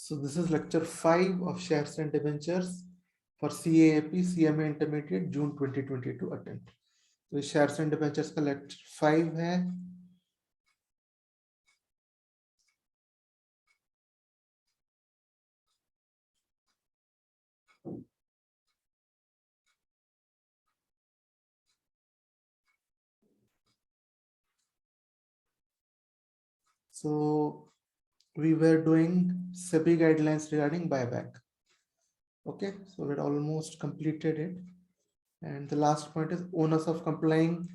So this is lecture 5 of shares and debentures for CAAP CMA Intermediate June 2022 attempt. तो shares and debentures का lecture 5 है. So we were doing SEBI guidelines regarding buyback. Okay, so we had almost completed it. And the last point is onus of complying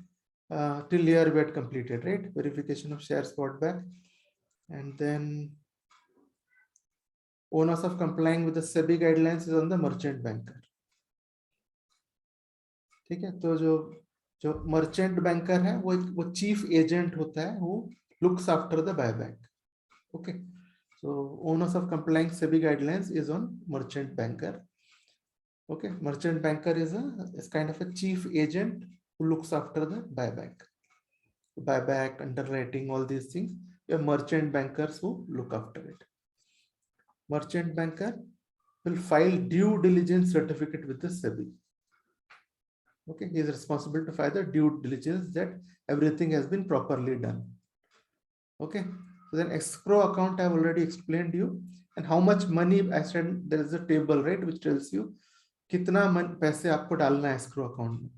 till year we had completed, right? Verification of shares bought back. And then onus of complying with the SEBI guidelines is on the merchant banker. ठीक है, तो जो merchant banker है वो chief agent होता है, who looks after the buyback. Okay, so onus of complying SEBI guidelines is on merchant banker. Okay, merchant banker is kind of a chief agent who looks after the buyback, underwriting, all these things. You have merchant bankers who look after it. Merchant banker will file due diligence certificate with the SEBI. Okay, he is responsible to file the due diligence that everything has been properly done. Okay, so then escrow account I have already explained you, and how much money I said there is a table, right, which tells you कितना पैसे आपको डालना है escrow account में.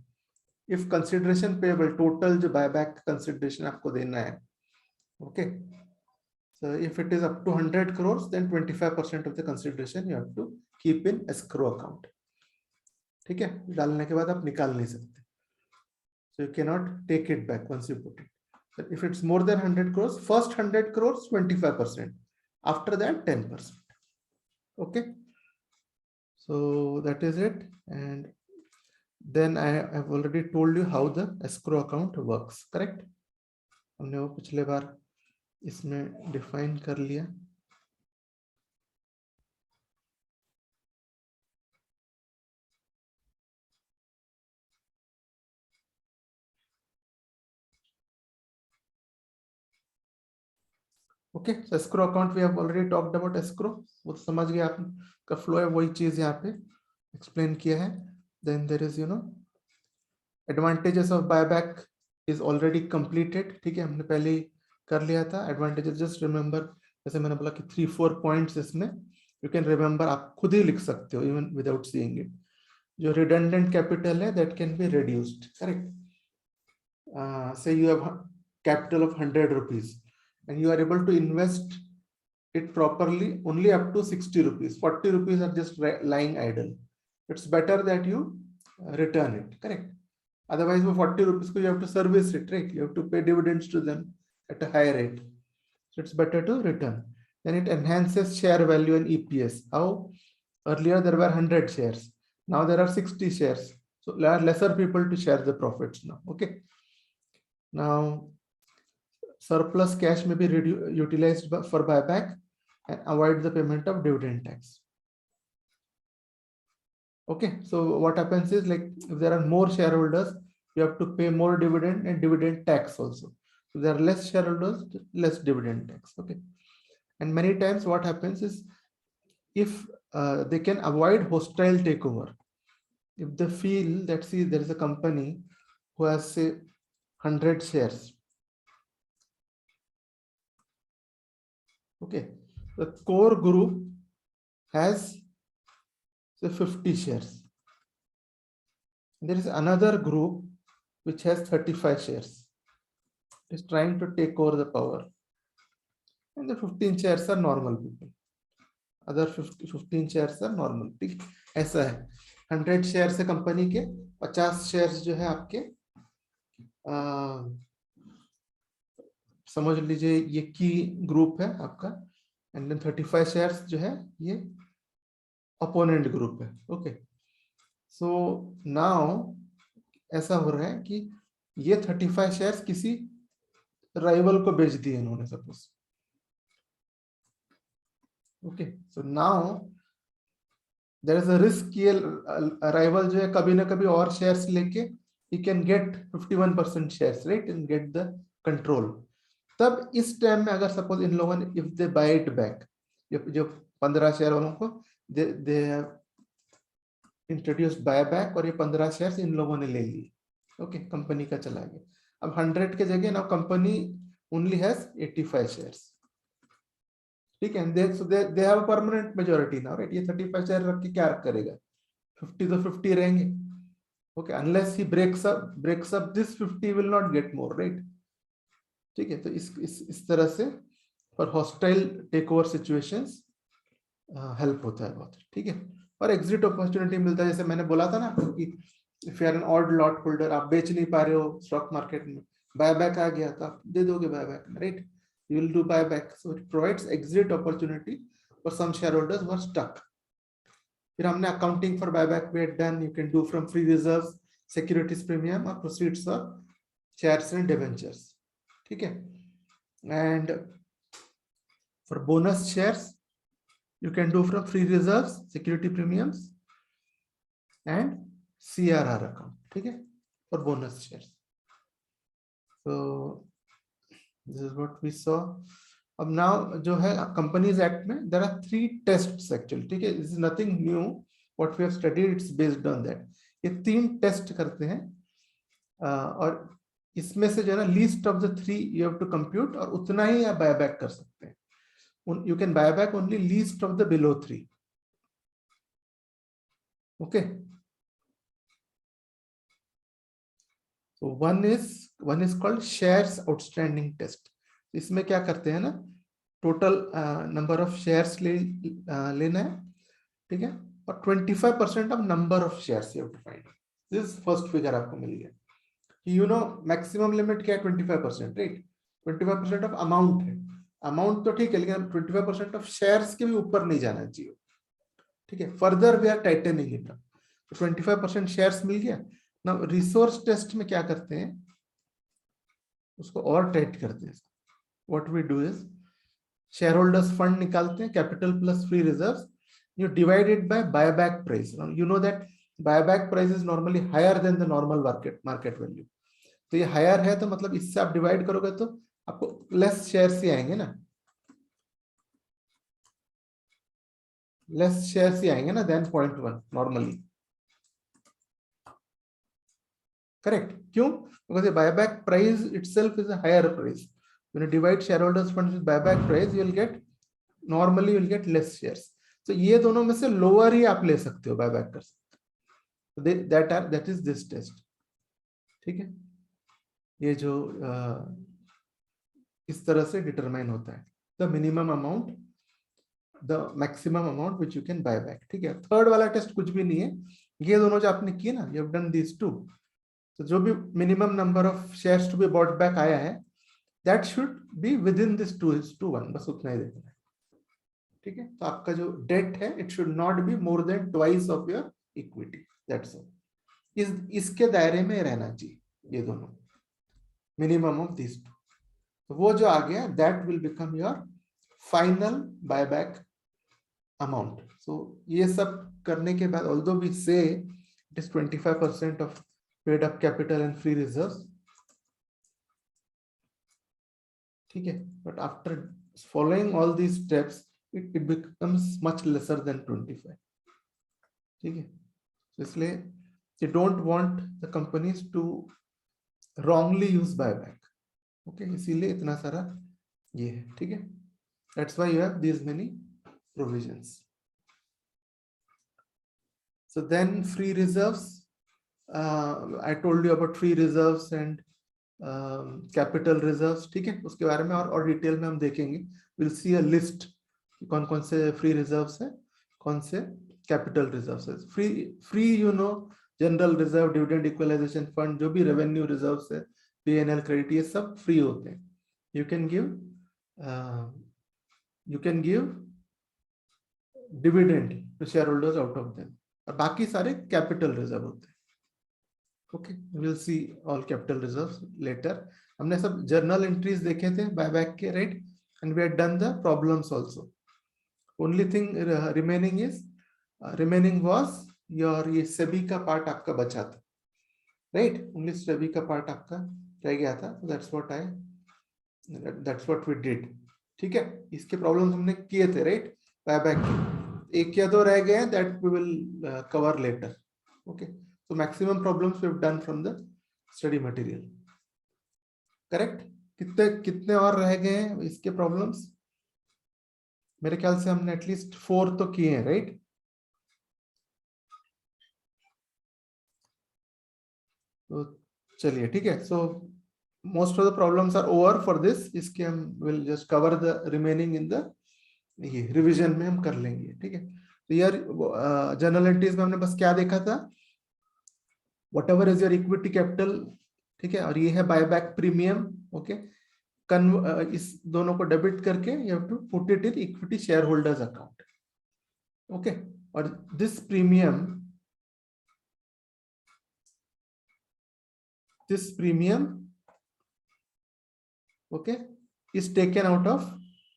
If consideration payable, total जो buyback consideration आपको देना है. Okay, so if it is up to 100 crores, then 25% of the consideration you have to keep in escrow account. ठीक है, डालने के बाद आप निकाल नहीं सकते. So you cannot take it back once you put it. But if it's more than 100 crores, first 100 crores, 25%. After that, 10%. Okay. So that is it. And then I have already told you how the escrow account works, correct? हमने वो पिछले बार इसमें define कर लिया. Okay, so escrow account we have already talked about escrow. वो तो समझ गए आपका flow है, वही चीज यहाँ पे explain किया है. Then there is, advantages of buyback is already completed. ठीक है, हमने पहले ही कर लिया था. Advantages just remember, जैसे मैंने बोला कि 3-4 points इसमें you can remember, आप खुद ही लिख सकते हो even without seeing it. जो redundant capital है that can be reduced, correct? Say you have capital of 100 rupees and you are able to invest it properly only up to 60 rupees. 40 rupees are just lying idle. It's better that you return it, correct? Otherwise, for 40 rupees, you have to service it, right? You have to pay dividends to them at a higher rate. So it's better to return. Then it enhances share value and EPS. How? Earlier there were 100 shares. Now there are 60 shares. So there are lesser people to share the profits now. Okay. Now, surplus cash may be utilized for buyback and avoid the payment of dividend tax. Okay, so what happens is, like, if there are more shareholders, you have to pay more dividend and dividend tax also. If there are less shareholders, less dividend tax. Okay, and many times what happens is, if they can avoid hostile takeover, if they feel that, see, there is a company who has, say, 100 shares. Okay, the core group has, say, 50 shares. There is another group which has 35 shares. It is trying to take over the power. And the 15 shares are normal people. Other 15 shares are normal. ठीक ऐसा है. 100 shares है company के, 50 shares जो है आपके, समझ लीजिए ये की ग्रुप है आपका, एंड देन 35 shares जो है ये अपोनेंट ग्रुप है. ओके, सो नाउ ऐसा हो रहा है कि ये 35 shares किसी राइवल को बेच दिए इन्होंने, suppose. Okay, so now there is a risk कि राइवल जो है कभी ना कभी और शेयर्स लेके he can get 51% shares, right, and get the control. तब इस टाइम में अगर सपोज इन लोगों ने, if they buy it back, जो 15 शेयर वालों को दे हैव इंट्रोड्यूस्ड बायबैक, और ये 15 शेयर इन लोगों ने ले लिए, ओके, कंपनी का चला गया। अब 100 के जगह now company only has 85 shares, ठीक है, they have permanent majority now, right. ये 35 शेयर रख के क्या करेगा, 50 तो 50 रहेंगे, okay, unless he breaks up this 50 will not get more, right, ठीक है। तो इस तरह से for hostile takeover situations help होता है बहुत, ठीक है। और एग्जिट अपॉर्चुनिटी मिलता है, जैसे मैंने बोला था ना कि if you are an odd lot holder, आप बेच नहीं पा रहे हो स्टॉक मार्केट में, बायबैक आ गया तो आप दे दोगे बायबैक में, right, you will do buyback, so it provides exit opportunity for some share holders who are stuck. फिर हमने accounting for buyback we had done, you can do from free reserves, securities premium और proceeds of shares and debentures, ठीक है। And for bonus shares you can do from free reserves, security premiums and CRR account, ठीक है, for bonus shares. So this is what we saw. अब now जो है Companies Act में there are 3 tests actually, ठीक है, this is nothing new, what we have studied it's based on that. ये 3 test करते हैं और इसमें से जो है ना least of the 3 you have to compute, और उतना ही आप बायबैक कर सकते हैं। You can buy back only least of the below 3, okay. So one is called shares outstanding test. इसमें क्या करते हैं ना, टोटल नंबर ऑफ शेयर्स लेना है, ठीक है, और 25% of number of shares you have to find. This first figure आपको मिल गया। यू नो मैक्सिमम लिमिट क्या है, 25%, राइट, 25% ऑफ अमाउंट है, अमाउंट तो ठीक है, लेकिन 25% ऑफ शेयर्स के भी ऊपर नहीं जाना चाहिए, ठीक है। Further we are tightening it, 25% shares मिल गया ना। रिसोर्स टेस्ट में क्या करते हैं, उसको और टाइट करते हैं। What we do is shareholders fund निकालते हैं, capital plus free reserves, you divide it by buyback price. You know that buyback price is normally higher than the normal market value, तो ये higher है तो मतलब इससे आप divide करोगे तो आपको लेस शेयर्स ही आएंगे ना, लेस शेयर्स ही आएंगे ना देन 0.1 नॉर्मली, करेक्ट। क्यों? Because the buyback price itself is a higher price. When you divide shareholders funds with buyback price, you will get normally you will get less shares. So ये दोनों में से lower ही आप ले सकते हो, buyback कर सकते हो। that is this test, ठीक है। ये जो इस तरह से डिटरमाइन होता है the minimum amount, the maximum amount which you can buy back, ठीक है। थर्ड वाला टेस्ट कुछ भी नहीं है, ये दोनों जो आपने किए ना, you have done these two, तो जो भी minimum number of shares to be bought back आया है, that should be within दिस 2:1, बस उतना ही देखना है, ठीक है। तो आपका जो डेट है it should not be more than twice of your equity, that's all. इसके दायरे में रहना चाहिए ये दोनों, मिनिमम ऑफ दिस टू। तो वो जो आ गया that will become your final buyback amount. So ये सब करने के बाद although we say it is 25% of paid up capital and free reserves, ठीक है, but after following all these steps it becomes much lesser than 25, ठीक है। इसलिए they don't want the companies to wrongly use buyback, okay, इसीलिए इतना सारा ये है, ठीक है। that's why you have these many provisions. So then free reserves, I told you about free reserves and capital reserves, ठीक है, उसके बारे में और डिटेल में हम देखेंगे। विल सी अ लिस्ट कौन कौन से फ्री रिजर्व्स है, कौन से कैपिटल रिजर्व्स है। Free you know general reserve, dividend equalisation fund, जो भी रेवेन्यू रिजर्व्स है, पीएनएल क्रेडिट, ये सब फ्री होते हैं। You can give dividend to shareholders out of them, और बाकी सारे कैपिटल रिजर्व होते हैं, okay. Will see all capital reserves later. हमने सब जर्नल एंट्रीज देखे थे बायबैक के, right, and we had done the problems also. Only thing remaining was your ये सेबी का पार्ट आपका बचा था, राइट, ओनली सेबी का पार्ट आपका रह गया था। दैट्स व्हाट वी डिड, ठीक है। इसके प्रॉब्लम्स हमने किए थे, राइट, बायबैक की, एक या दो रह गए हैं, that we will cover later. Okay, so maximum problems we have done from the study material. Correct? कितने कितने और रह गए हैं इसके प्रॉब्लम्स? मेरे ख्याल से हमने एटलीस्ट 4 तो किए हैं, राइट? तो चलिए, ठीक है. So most of the problems are over for this. इसके हम will just cover the remaining in the ये रिवीजन में हम कर लेंगे, ठीक है. तो यार जनरलिटीज में हमने बस क्या देखा था? What ever is your equity capital, ठीक है, और ये है बायबैक प्रीमियम. ओके, इस दोनों को डेबिट करके you have to put it in equity share holders account. Okay, और this premium okay is taken out of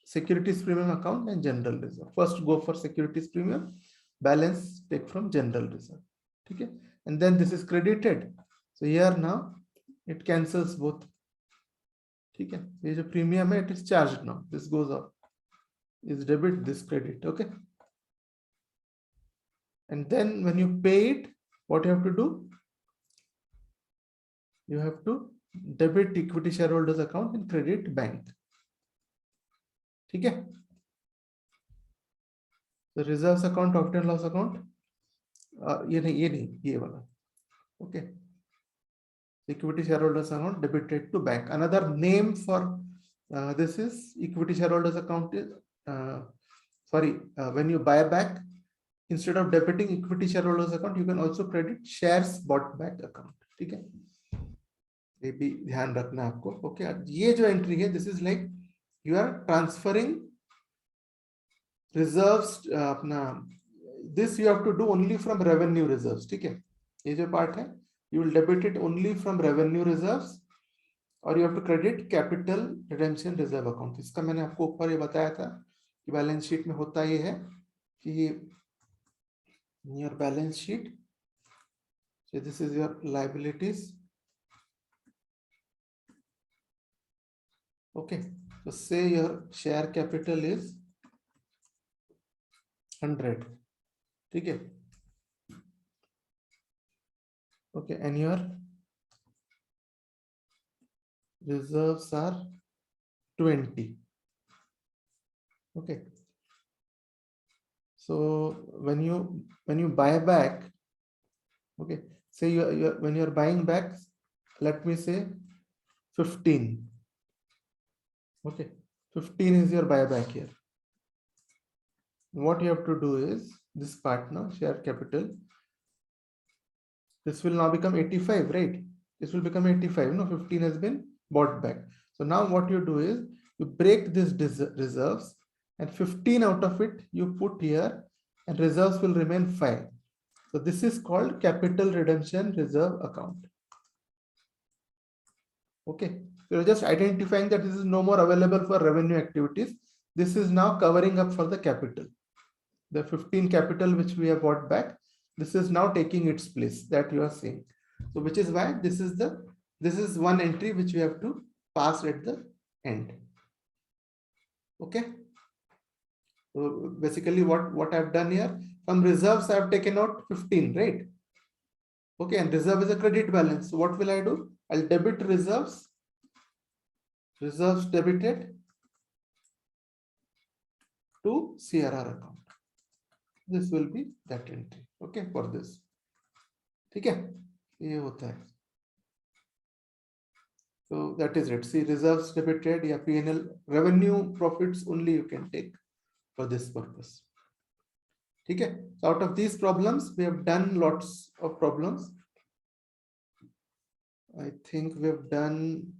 securities premium account and general reserve. First go for securities premium, balance take from general reserve, ठीक है, and then this is credited. So here now it cancels both, ठीक है. ये जो premium है, it is charged now, this goes up, is debit, this credit. Okay, and then when you pay it, what you have to do? You have to debit equity shareholders account and credit bank, ठीक है. तो reserves account, profit and loss account, ये वाला. Okay, equity shareholders account debited to bank. Another name for this is equity shareholders account is when you buy back, instead of debiting equity shareholders account, you can also credit shares bought back account, ठीक है. ये भी ध्यान रखना आपको. Okay, ये जो entry है, this is like you are transferring reserves अपना, this you have to do only from revenue reserves, ठीक है. ये जो पार्ट है, you will debit it only from revenue reserves, और you have to credit capital redemption reserve account. इसका मैंने आपको ऊपर ये बताया था कि बैलेंस शीट में होता ये है कि your balance sheet, so this is your liabilities. Okay, so say your share capital is 100, ठीक है. Okay, and your reserves are 20. Okay, so when you buy back, okay, say when you're buying back, let me say 15. Okay, 15 is your buyback here. What you have to do is this part now, share capital, this will now become 85, right? This will become 85. No, 15 has been bought back. So now what you do is you break this reserves, and 15 out of it you put here, and reserves will remain 5. So this is called capital redemption reserve account. Okay, so you're just identifying that this is no more available for revenue activities. This is now covering up for the capital. The 15 capital which we have bought back, this is now taking its place, that you are seeing. So which is why this is one entry which we have to pass at the end. Okay, so basically what I've done here, from reserves I have taken out 15, right? Okay, and reserve is a credit balance. So what will I do? I'll debit reserves debited to CRR account. This will be that entry. Okay, for this. ठीक है, ये होता है. So that is it. See, reserves debited या P&L, revenue profits only you can take for this purpose. ठीक है. So out of these problems, we have done lots of problems. I think we have done.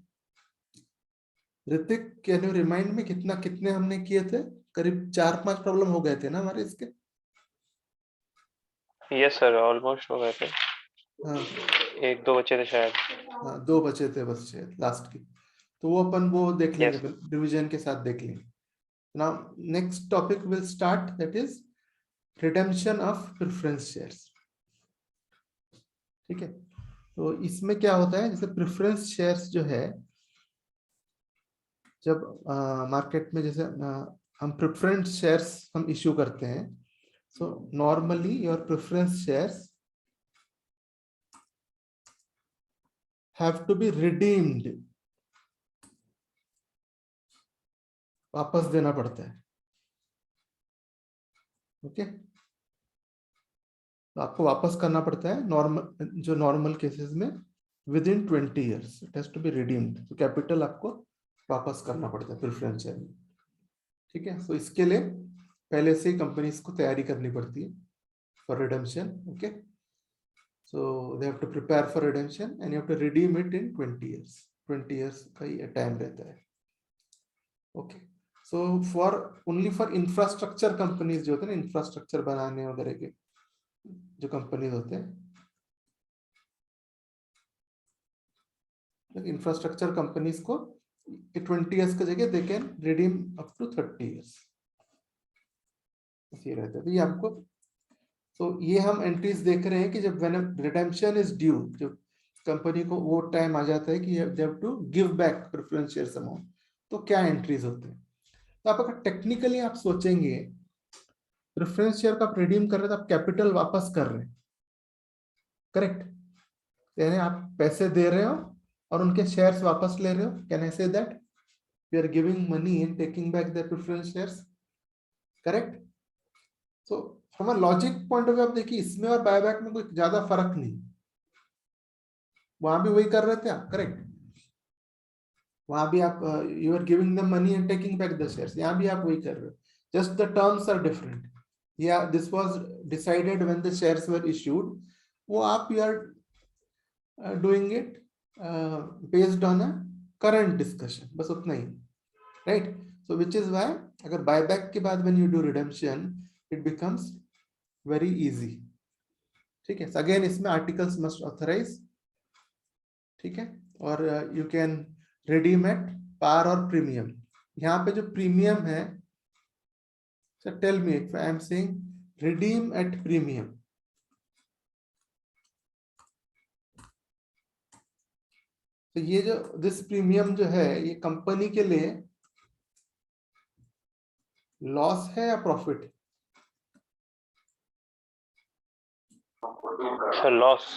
Hrithik, can you remind me कितने हमने किए थे? करीब 4-5 problem हो गए थे ना हमारे इसके? यस सर, ऑलमोस्ट हो गए थे. हाँ, 1-2 बचे थे शायद. हाँ, 2 बचे थे बस शायद लास्ट की. तो वो अपन वो देख लेंगे, डिवीजन के साथ देख लेंगे. Now next topic will start, that is redemption of preference shares. ठीक है. तो इसमें क्या होता है, जैसे प्रेफरेंस शेयर्स जो है, जब मार्केट में जैसे हम प्रेफरेंस शेयर्स हम इश्यू करते हैं, so normally your preference shares have to be redeemed, वापस देना पड़ता है। ओके, तो आपको वापस करना पड़ता है नॉर्मल, जो नॉर्मल केसेस में within 20 years it has to be redeemed, तो कैपिटल आपको वापस करना पड़ता है प्रेफरेंस शेयर में। ठीक है, सो इसके लिए पहले से ही कंपनीज को तैयारी करनी पड़ती है for redemption. Okay, so they have to prepare for redemption and you have to redeem it in 20 years. 20 years का ये टाइम रहता है। Okay, so for only for infrastructure companies जो होते हैं ना, इंफ्रास्ट्रक्चर बनाने वगैरह के जो कंपनीज होते हैं, इंफ्रास्ट्रक्चर कंपनीज को 20 ईयर्स की जगह they can redeem up to 30 years, ये रहता है। तो ये आपको, तो ये हम एंट्रीज देख रहे हैं कि जब व्हेन रिडेम्पशन इज ड्यू, जब कंपनी को वो टाइम आ जाता है कि they have to give back preference shares amount, तो क्या एंट्रीज होते हैं। तो आप अगर टेक्निकली आप सोचेंगे, प्रेफरेंस शेयर का आप रिडीम कर रहे हैं तो आप कैपिटल वापस कर रहे हैं, करेक्ट, यानी आप पैसे दे रहे हो और उनके शेयर्स वापस ले रहे हो। Can I say that we are giving money and taking back the preference shares, correct. So from a logic point of view आप देखिए, इसमें और बायबैक में कोई ज्यादा फर्क नहीं, वहां भी वही कर रहे थे आप, करेक्ट, वहां भी आप you are giving the money and taking back the shares, यहाँ भी आप वही कर रहे हो, just the terms are different. या this was decided when the shares were issued, वो आप you are doing it based on a current discussion, बस उतना ही, right. So which is why अगर बायबैक के बाद when you do redemption it becomes very easy. ठीक है, अगेन इसमें आर्टिकल्स मस्ट ऑथराइज, ठीक है, और you can redeem at par और प्रीमियम। यहाँ पे जो प्रीमियम है, sir tell me if I am saying redeem at premium, तो ये जो दिस प्रीमियम जो है ये कंपनी के लिए लॉस है या प्रॉफिट? Sir loss.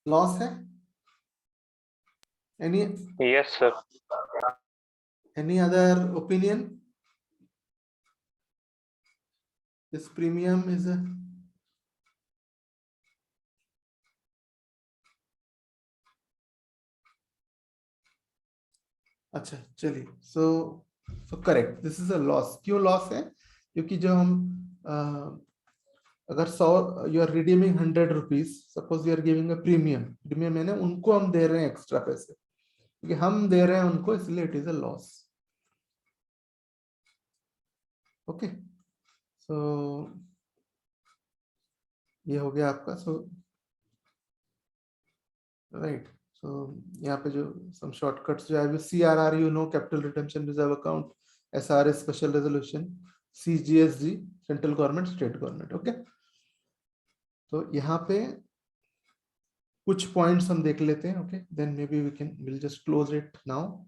लॉस है। Any yes sir. Any other opinion? This premium is a अच्छा चलिए, so correct, this is a loss. क्यों लॉस है? क्योंकि जो हम अगर 100 you are redeeming 100 rupees, suppose you are giving a premium, premium है ना, उनको हम दे रहे हैं एक्स्ट्रा पैसे, क्योंकि हम दे रहे हैं उनको, इसलिए it is a loss. Okay, so ये हो गया आपका। सो राइट, सो यहाँ पे जो सम शॉर्टकट्स जो है, CRR you know, capital retention reserve account, SRS special resolution, CGSG central government, state government. Okay, तो यहाँ पे कुछ पॉइंट्स हम देख लेते हैं। Okay, then may be will just close it now,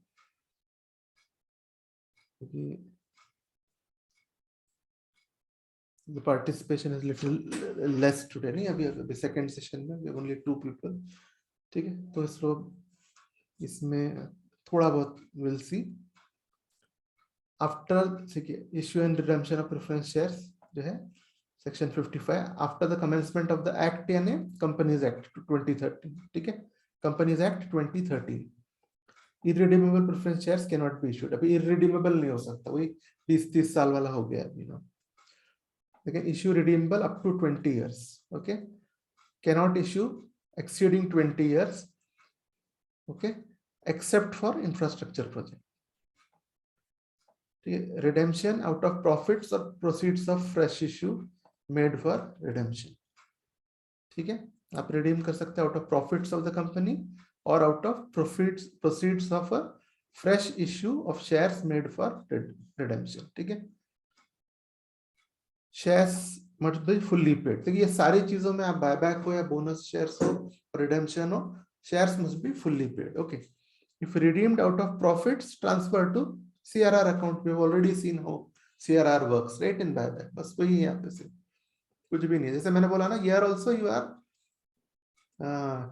the participation is little less today, नहीं अभी सेकंड सेशन में only 2 people, ठीक है। तो इसमें थोड़ा बहुत will see after issue and redemption of preference shares जो है section 55, after the commencement of the act यानी कंपनीज एक्ट 2013, ठीक है, companies act 2013, irredeemable preference shares can not be issued. अभी इररिडीमेबल नहीं हो सकता, वही 20-30 साल वाला हो गया अभी ना। They can issue redeemable up to 20 years. Okay, cannot issue exceeding 20 years. Okay, except for infrastructure project. Redemption out of profits or proceeds of fresh issue made for redemption. ठीक है, आप redeem कर सकते हैं out of profits of the company or out of proceeds of a fresh issue of shares made for redemption. ठीक है, shares must be fully paid. देखिए ये सारी चीजों में, आप बायबैक हो या बोनस शेयर्स हो, रिडेम्पशन हो, shares must be fully paid. Okay, if redeemed out of profits transfer to CRR account, we have already seen how CRR works, right, in buyback. बस वही है यहाँ पे से, कुछ भी नहीं। जैसे मैंने बोला ना, here also you are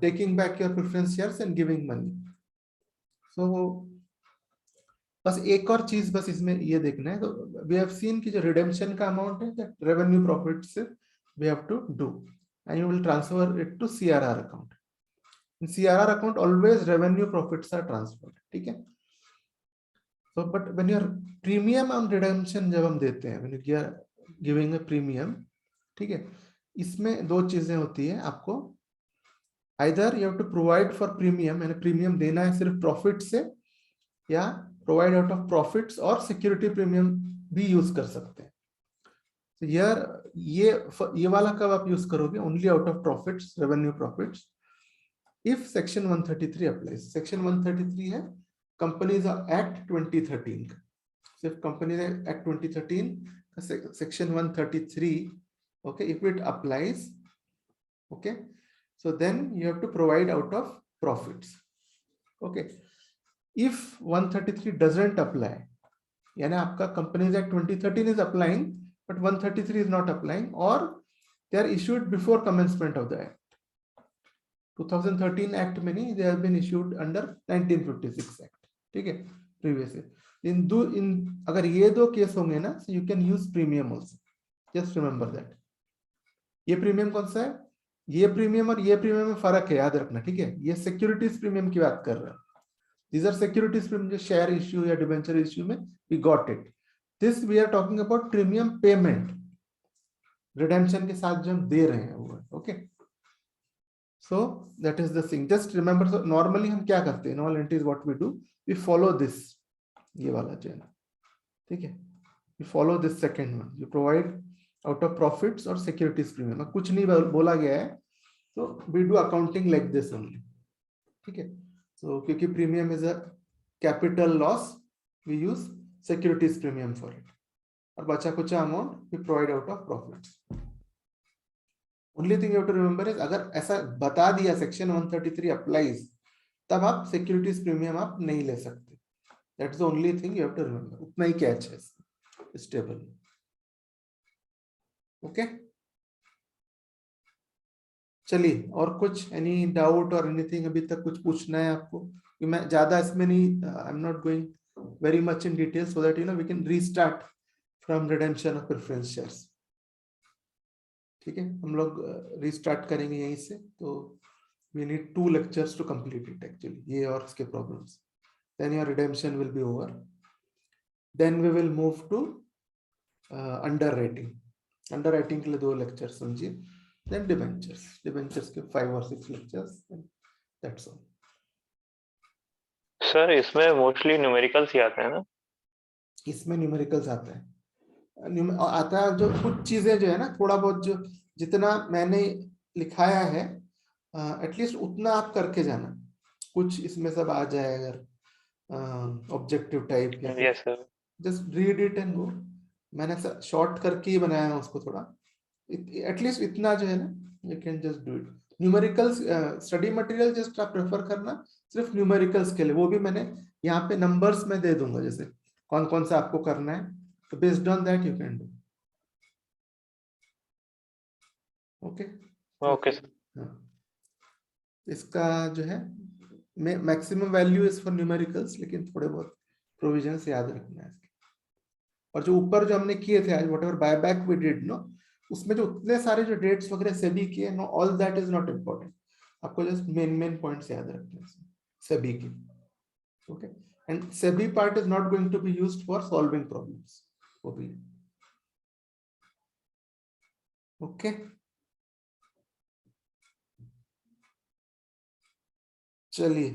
taking back your preference shares and giving money. So बस एक और चीज बस इसमें ये देखना है, तो we have seen कि जो redemption का amount है, that revenue profit से we have to do, and you will transfer it to CRR account. In CRR account always revenue profits are transferred, ठीक है। So but when your premium on redemption जब हम देते हैं, when you are giving a premium, ठीक है, इसमें दो चीजें होती है आपको, either you have to provide for premium, यानी प्रीमियम देना है सिर्फ प्रॉफिट से, या प्रोवाइड आउट ऑफ प्रॉफिट्स और सिक्योरिटी प्रीमियम भी यूज कर सकते हैं। तो यार ये वाला कब आप यूज करोगे? Only out of profits, revenue profits, if section 133 applies. Section 133 है कंपनीज एक्ट 2013, सिर्फ companies act 2013 section 133, okay, if it applies, okay, so then you have to provide out of profits, okay। If 133 doesn't apply, यानी आपका companies act 2013 is applying but 133 is not applying, or they are issued before commencement of the act, 2013 act में नहीं, they have been issued under 1956 act, ठीक है, previously। इन अगर ये दो case होंगे ना, so you can use premium also, just remember that। ये प्रीमियम कौन सा है? ये प्रीमियम और ये प्रीमियम में फर्क है, याद रखना, ठीक है। ये सिक्योरिटीज प्रीमियम की बात कर रहा है, these are securities premium, जो शेयर इश्यू या डिबेंचर इश्यू में we got it। this we are talking about premium payment, redemption के साथ जो हम दे रहे हैं वो, okay। so that is the thing, just remember। so normally हम क्या करते हैं, in all entities what we do, we follow this, ये वाला जो है ना, ठीक है, we follow this second one, you provide out of profits और securities premium, कुछ नहीं बोला गया है, so we do accounting like this only, ठीक है। So क्योंकि premium is a capital loss, we use securities premium for it, और बचा कुछ amount we provide out of profits। Only thing you have to remember is अगर ऐसा बता दिया section 133 applies, तब आप securities premium आप नहीं ले सकते। That's the only thing you have to remember, उतना ही catch है इस table में, okay। चलिए, और कुछ एनी डाउट और एनीथिंग अभी तक कुछ पूछना है आपको? मैं ज्यादा इसमें नहीं, I am not going very much in detail, so that you know we can restart from redemption of preference shares, ठीक है। हम लोग रीस्टार्ट करेंगे यहीं से, तो we need 2 lectures to complete it actually, ये और इसके problems, then your redemption will be over, then we will move to underwriting के लिए 2 लेक्चर समझिए, then debentures के 5 or 6 lectures, and that's all। Sir इसमें मोस्टली न्यूमेरिकल्स ही आते हैं ना? इसमें न्यूमेरिकल्स आता है जो कुछ चीजें जो है ना, थोड़ा बहुत जो जितना मैंने लिखाया है एटलीस्ट उतना आप करके जाना, कुछ इसमें सब आ जाए अगर ऑब्जेक्टिव टाइप या yes sir. Just read it and go. मैंने शॉर्ट करके ही बनाया है उसको, थोड़ा एटलीस्ट इतना जो है ना, you can just do it. Numericals study material just आप प्रेफर करना सिर्फ न्यूमेरिकल्स के लिए, वो भी मैंने यहाँ पे नंबर्स में दे दूंगा, जैसे कौन कौन सा आपको करना है, तो based on that you can do, okay okay sir. इसका जो है maximum value is for numericals, लेकिन थोड़े बहुत प्रोविजंस याद रखना है इसके। और जो ऊपर जो हमने किए थे आज, whatever buyback we did no, उसमें जो उतने सारे जो डेट्स वगैरह सेबी किए no, all that is not important, आपको जस्ट मेन पॉइंट्स याद रखने हैं सेबी की, okay. And SEBI part is not going to be used for solving problems, वो भी, ओके। चलिए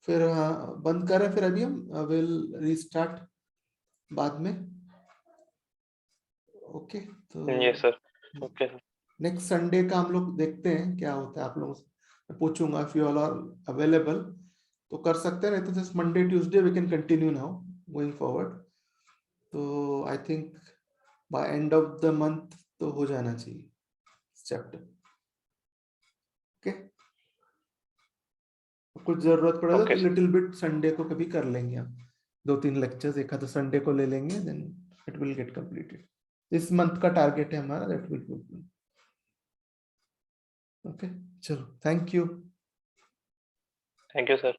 फिर बंद करें, फिर अभी हम विल रीस्टार्ट बाद में, ओके। तो yes sir, okay sir. Next Sunday का हम लोग देखते हैं क्या होता है, आप लोगों से पूछूंगा, if you all are available तो कर सकते हैं, नहीं तो just Monday Tuesday we can continue now going forward. तो I think by end of the month तो हो जाना चाहिए चैप्टर, ओके। कुछ जरूरत पड़ेगा तो लिटिल बिट संडे को कभी कर लेंगे हम, 2-3 लेक्चर्स एक आधा संडे को ले लेंगे, then it will get completed. इस मंथ का टारगेट है हमारा, दैट विल फुलफिल। ओके, चलो, thank you. Thank you sir.